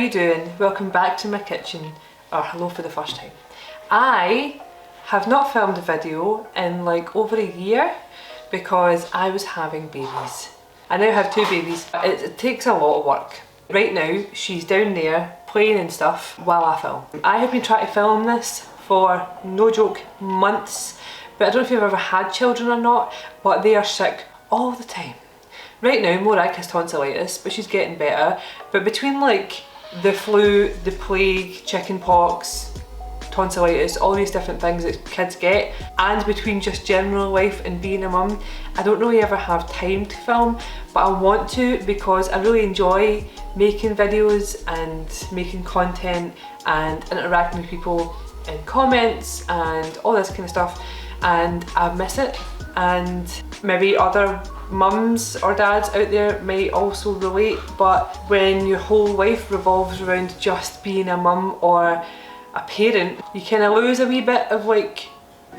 you doing? Welcome back to my kitchen, or hello for the first time. I have not filmed a video in like over a year because I was having babies. I now have 2 babies. It takes a lot of work. Right now she's down there playing and stuff while I film. I have been trying to film this for, no joke, months, but I don't know if you've ever had children or not, but they are sick all the time. Right now Morak has tonsillitis, but she's getting better. But between like the flu, the plague, chicken pox, tonsillitis, all these different things that kids get, and between just general life and being a mum, I don't really ever have time to film, but I want to because I really enjoy making videos and making content and interacting with people in comments and all this kind of stuff, and I miss it. And maybe other mums or dads out there might also relate, but when your whole life revolves around just being a mum or a parent, you kind of lose a wee bit of like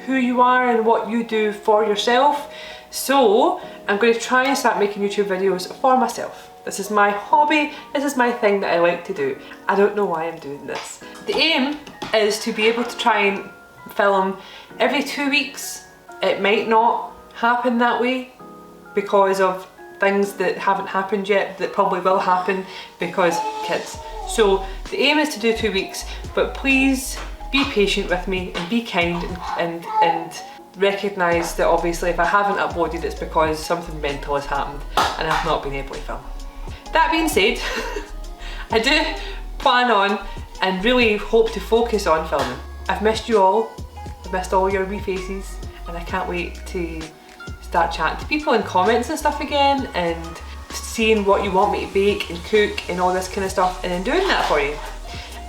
who you are and what you do for yourself. So I'm going to try and start making YouTube videos for myself. This is my hobby, this is my thing that I like to do. I don't know why I'm doing this. The aim is to be able to try and film every 2 weeks. It might not happen that way because of things that haven't happened yet that probably will happen because kids. So the aim is to do 2 weeks, but please be patient with me and be kind and recognise that obviously if I haven't uploaded it's because something mental has happened and I've not been able to film. That being said, I do plan on and really hope to focus on filming. I've missed you all, I've missed all your wee faces, and I can't wait to start chatting to people in comments and stuff again and seeing what you want me to bake and cook and all this kind of stuff and then doing that for you.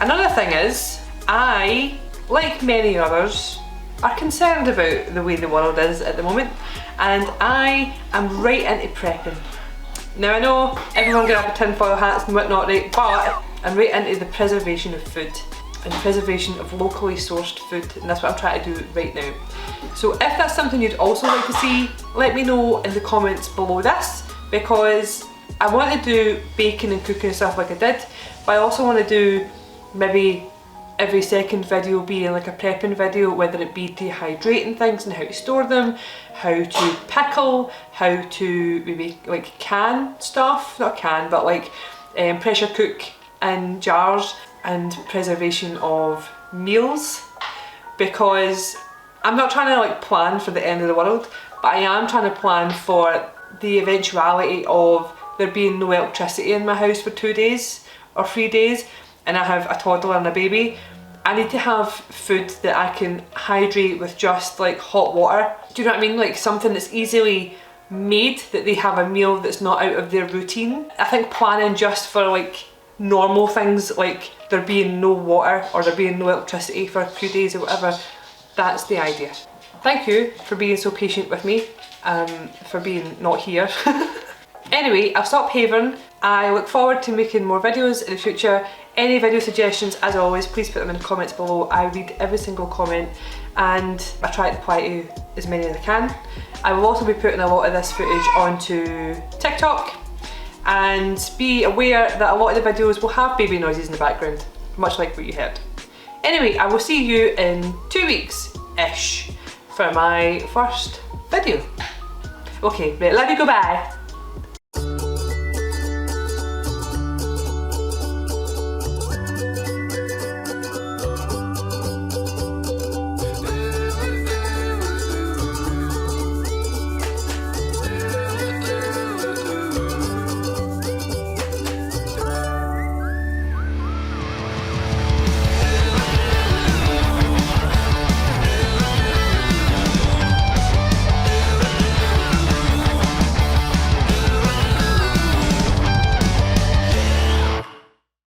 Another thing is, I, like many others, are concerned about the way the world is at the moment, and I am right into prepping. Now I know everyone get up with tinfoil hats and whatnot, right, but I'm right into the preservation of food and preservation of locally sourced food, and that's what I'm trying to do right now. So if that's something you'd also like to see, let me know in the comments below this, because I want to do baking and cooking and stuff like I did, but I also want to do maybe every second video being like a prepping video, whether it be dehydrating things and how to store them, how to pickle, how to maybe like can stuff, not can, but like pressure cook in jars, and preservation of meals, because I'm not trying to like plan for the end of the world, but I am trying to plan for the eventuality of there being no electricity in my house for 2 days or 3 days and I have a toddler and a baby. I need to have food that I can hydrate with just like hot water. Do you know what I mean? Like something that's easily made, that they have a meal that's not out of their routine. I think planning just for like normal things like there being no water or there being no electricity for a few days or whatever, that's the idea. Thank you for being so patient with me, for being not here. Anyway, I'll stop havering. I look forward to making more videos in the future. Any video suggestions, as always, please put them in the comments below. I read every single comment and I try to reply to as many as I can. I will also be putting a lot of this footage onto TikTok, and be aware that a lot of the videos will have baby noises in the background, much like what you heard. Anyway, I will see you in 2 weeks-ish for my first video. Okay, right, let me go, bye.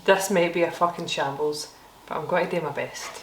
This might be a fucking shambles, but I'm going to do my best.